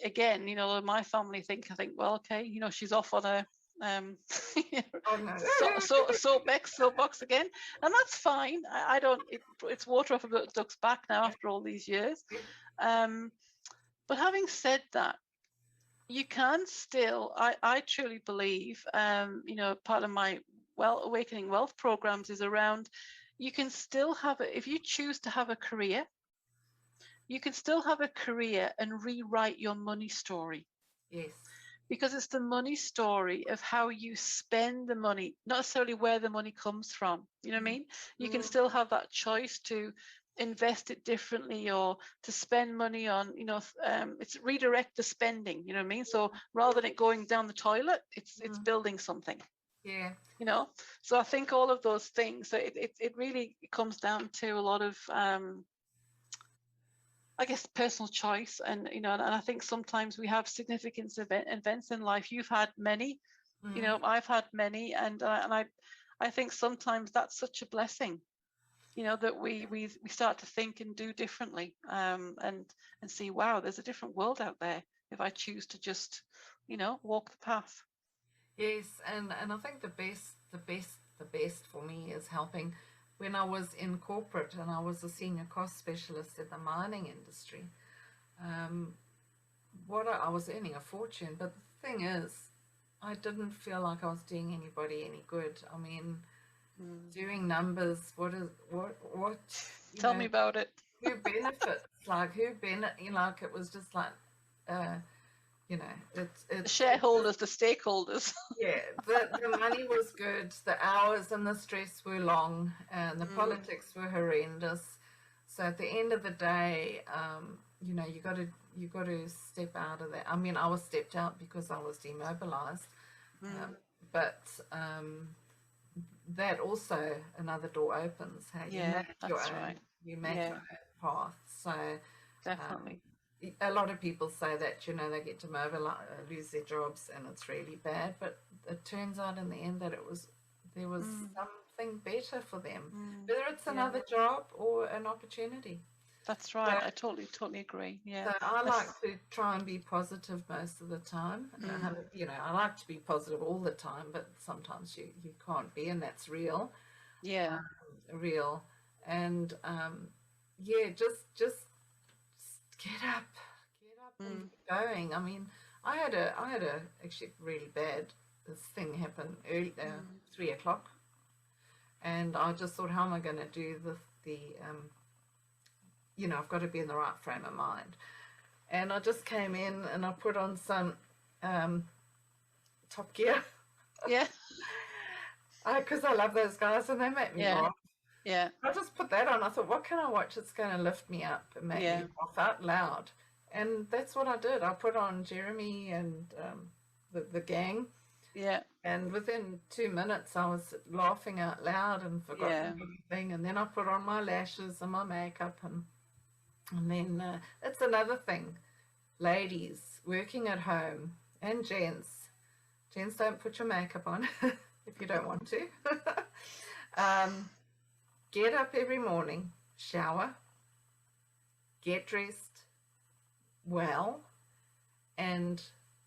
again, my family I think, well, okay, she's off on a soapbox again, and that's fine. I don't. It's water off a duck's back now after all these years. But having said that, you can still. I truly believe. Part of my awakening wealth programs is around. You can still have it if you choose to have a career. You can still have a career and rewrite your money story. Yes. Because it's the money story of how you spend the money, not necessarily where the money comes from. You know what I mean? You can still have that choice to invest it differently or to spend money on, it's redirect the spending. You know what I mean? So rather than it going down the toilet, it's building something. Yeah. So I think all of those things. So it really comes down to a lot of I guess personal choice, and and I think sometimes we have significant events in life. You've had many, I've had many, and I think sometimes that's such a blessing, that we start to think and do differently, and see, wow, there's a different world out there if I choose to just, walk the path. Yes, and I think the best for me is helping. When I was in corporate and I was a senior cost specialist in the mining industry, I was earning a fortune, but the thing is, I didn't feel like I was doing anybody any good. I mean, doing numbers, Tell me about it. Who benefits? Like it was just like, it's the shareholders, the stakeholders. Yeah, the money was good, the hours and the stress were long, and the politics were horrendous. So at the end of the day, you got to step out of that. I mean, I was stepped out because I was demobilized, but that also another door opens. Hey, you make your own, right. You make your own path. So definitely. A lot of people say that they get to lose their jobs and it's really bad, but it turns out in the end that there was something better for them, whether it's another job or an opportunity. That's right. I totally agree. Yeah. So I like to try and be positive most of the time. I like to be positive all the time, but sometimes you can't be, and that's real. Yeah. Real. And just get up and keep going. I mean, I had a actually really bad thing happen early, 3 o'clock, and I just thought, how am I going to do I've got to be in the right frame of mind. And I just came in and I put on some Top Gear. Yeah. Because I love those guys and they make me laugh. Yeah. I just put that on. I thought, what can I watch that's going to lift me up and make me laugh out loud? And that's what I did. I put on Jeremy and the gang. Yeah. And within 2 minutes, I was laughing out loud and forgotten everything. And then I put on my lashes and my makeup. And then it's another thing. Ladies working at home and gents. Gents, don't put your makeup on if you don't want to. Get up every morning, shower, get dressed well, and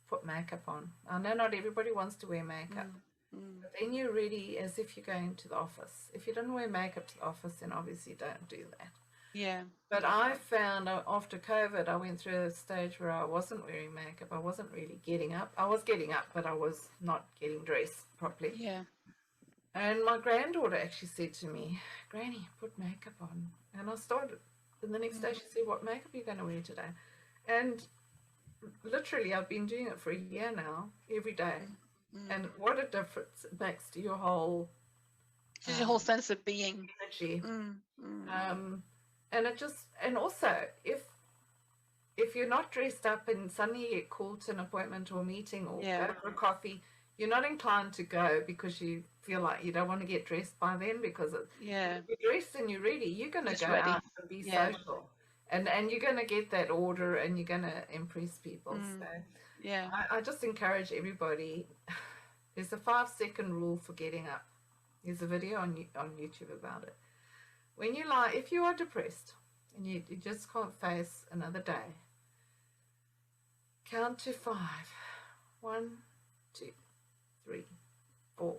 put makeup on. I know not everybody wants to wear makeup, But then you're ready as if you're going to the office. If you don't wear makeup to the office, then obviously don't do that. Yeah. But I found after COVID, I went through a stage where I wasn't wearing makeup. I wasn't really getting up. I was getting up, but I was not getting dressed properly. Yeah. And my granddaughter actually said to me, Granny, put makeup on. And I started. And the next day she said, what makeup are you going to wear today? And literally, I've been doing it for a year now, every day. And what a difference it makes to your whole... Just your whole sense of being. Energy. And it just... And also, if you're not dressed up and suddenly you get called to an appointment or a meeting or go for a coffee, you're not inclined to go because you feel like you don't want to get dressed by then, because if you're dressed and you're ready, you're going to go out and be social. And you're going to get that order and you're going to impress people. So I just encourage everybody. There's a 5-second rule for getting up. There's a video on YouTube about it. When you lie, if you are depressed and you just can't face another day, count to 5. 1, 2, 3, 4,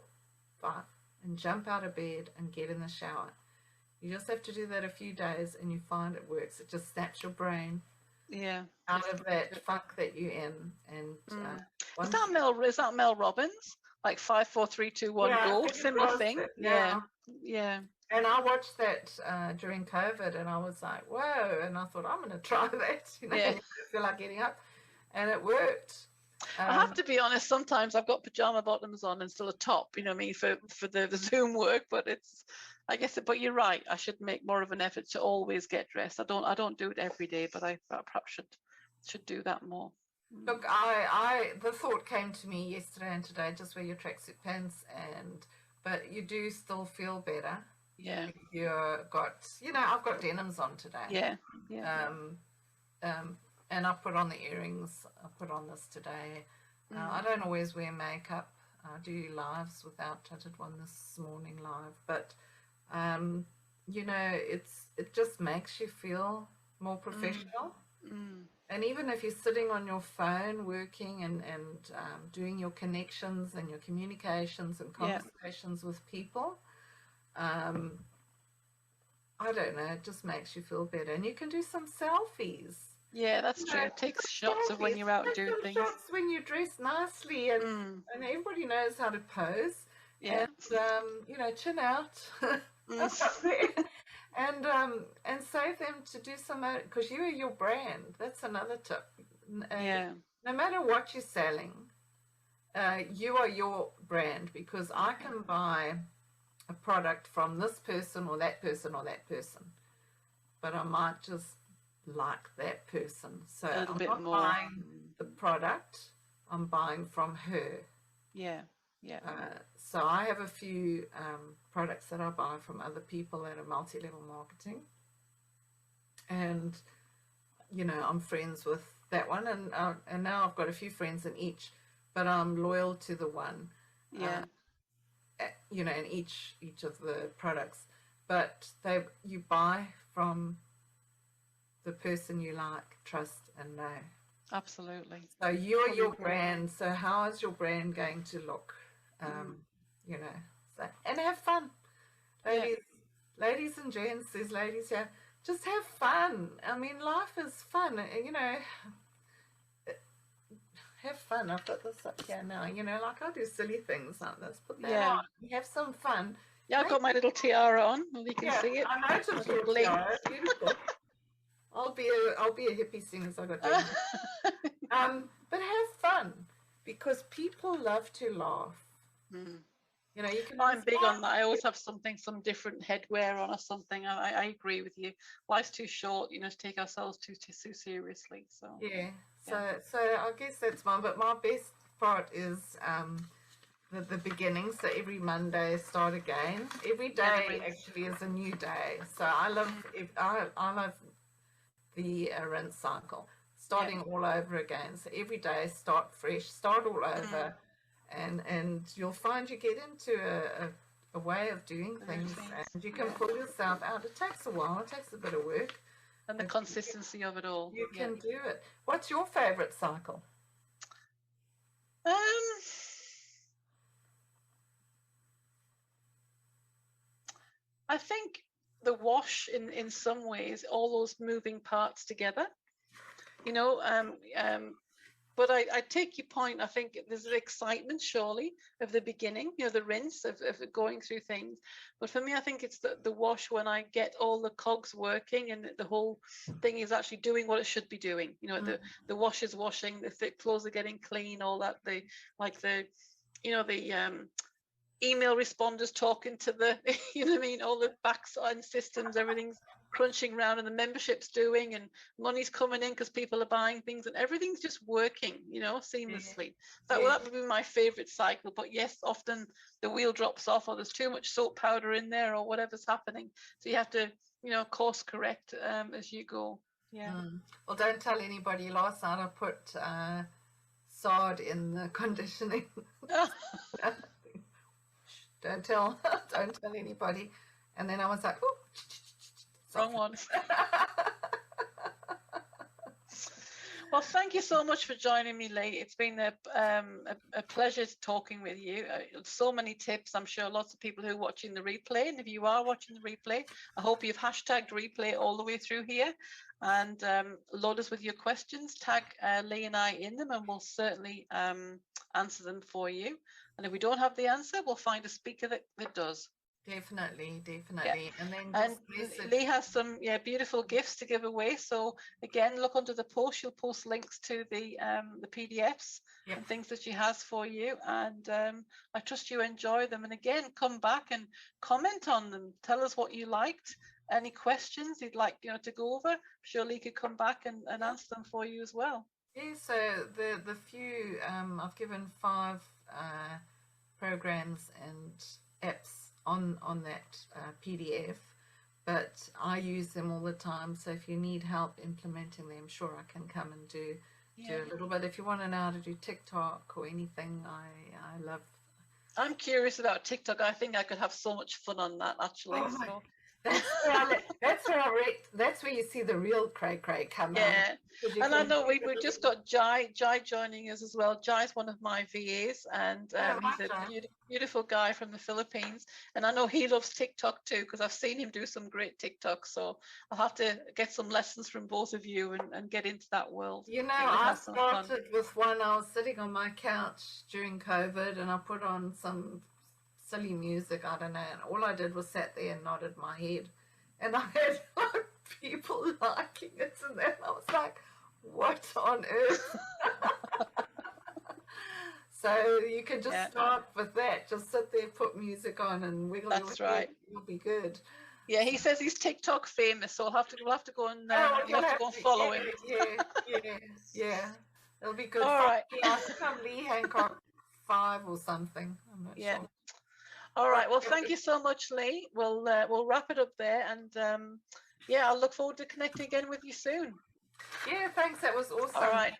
5, and jump out of bed and get in the shower. You just have to do that a few days and you find it works. It just snaps your brain out of that funk that you're in. And is that Mel Robbins? Like 5, 4, 3, 2, 1, go. Similar thing. Yeah. And I watched that during COVID, and I was like, whoa! And I thought, I'm going to try that. You know, I feel like getting up, and it worked. I have to be honest. Sometimes I've got pajama bottoms on and still a top. You know what I mean, for the Zoom work. But it's, I guess. But you're right. I should make more of an effort to always get dressed. I don't do it every day, but I perhaps should do that more. Look, the thought came to me yesterday and today, just wear your tracksuit pants, but you do still feel better. Yeah. You've got, I've got denims on today. Yeah. And I put on the earrings. I put on this today. I don't always wear makeup. I do lives without. I did one this morning live, but it just makes you feel more professional. And even if you're sitting on your phone working and doing your connections and your communications and conversations with people, I don't know, it just makes you feel better. And you can do some selfies. Yeah, that's true. Take shots of when you're out doing things. Shots when you dress nicely, and everybody knows how to pose. Yeah. And chin out. And save them to do some, because you are your brand. That's another tip. No matter what you're selling, you are your brand, because I can buy a product from this person or that person or that person, but I might just like that person. So I'm not buying the product, I'm buying from her. So I have a few products that I buy from other people that are multi-level marketing, and I'm friends with that one, and now I've got a few friends in each, but I'm loyal to the one. In each of the products, but you buy from the person you like, trust, and know. Absolutely. So you're your brand. So how is your brand going to look? So, and have fun, ladies and gents. There's ladies here. Just have fun. I mean, life is fun. Have fun. I've got this up here now. Like I do silly things like this. Put that on. Have some fun. Yeah, I've got my little tiara on. Well, you can see it. I noticed your tiara. It's beautiful. I'll be a hippie soon as I got done. But have fun, because people love to laugh. You can. I'm big on that. I always have some different headwear on or something. I agree with you. Life's too short, to take ourselves too seriously. So So I guess that's mine. But my best part is the beginning. So every Monday start again. Every day actually is a new day. So I love the rinse cycle, starting all over again. So every day start fresh, start all over. And you'll find you get into a way of doing things, and you can pull yourself out. It takes a while. It takes a bit of work. And the consistency of it all. You can do it. What's your favourite cycle? I think the wash in some ways, all those moving parts together, you know, but I take your point. I think there's an excitement, surely, of the beginning, you know, the rinse of going through things. But for me, I think it's the wash when I get all the cogs working and the whole thing is actually doing what it should be doing. You know, the wash is washing, the clothes are getting clean, all that. You know, the email responders talking to the, you know what I mean, all the backside systems, everything's crunching around and the membership's doing and money's coming in because people are buying things and everything's just working, you know, seamlessly. That would be my favorite cycle. But yes, often the wheel drops off or there's too much soap powder in there or whatever's happening. So you have to, you know, course correct as you go. Yeah. Well, don't tell anybody. Last night I put sard in the conditioning. Don't tell anybody. And then I was like, oh, wrong one. Well, thank you so much for joining me, Lee. It's been a pleasure talking with you. So many tips. I'm sure lots of people who are watching the replay, and if you are watching the replay, I hope you've hashtagged replay all the way through here and load us with your questions. Tag Lee and I in them, and we'll certainly answer them for you. And if we don't have the answer, we'll find a speaker that does. Definitely. Yeah. And Lee has some beautiful gifts to give away. So again, look under the post. She'll post links to the PDFs and things that she has for you. And I trust you enjoy them. And again, come back and comment on them. Tell us what you liked. Any questions you'd like to go over. I'm sure Lee could come back and answer them for you as well. Yeah. So the few I've given 5 programs and apps on that PDF, but I use them all the time. So if you need help implementing them, sure, I can come and do a little bit. If you want to know how to do TikTok or anything, I love. I'm curious about TikTok. I think I could have so much fun on that actually. Oh so. That's where you see the real cray come out. And I know we've just got Jai joining us as well. Jai's one of my VAs, and he's a beautiful guy from the Philippines. And I know he loves TikTok too, because I've seen him do some great TikTok. So I'll have to get some lessons from both of you and get into that world. You know, I started with one. I was sitting on my couch during COVID, and I put on some silly music, I don't know, and all I did was sat there and nodded my head, and I had like people liking it, and then I was like, what on earth? So you can just start with that, just sit there, put music on and wiggle your head. You'll be good. Yeah, he says he's TikTok famous, so we'll have to go and follow him. Yeah, it'll be good. All right. I think I'm Lee Hancock 5 or something, I'm not sure. All right. Well, thank you so much, Lee. We'll wrap it up there, and I'll look forward to connecting again with you soon. Yeah, thanks. That was awesome. All right.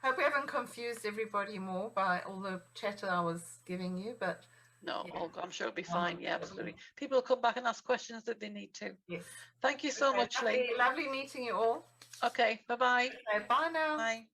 Hope we haven't confused everybody more by all the chatter I was giving you, but no, I'm sure it'll be fine. Yeah, absolutely. People will come back and ask questions that they need to. Yes. Thank you so much, Lee. Lovely meeting you all. Okay. Bye-bye. Okay, bye now. Bye.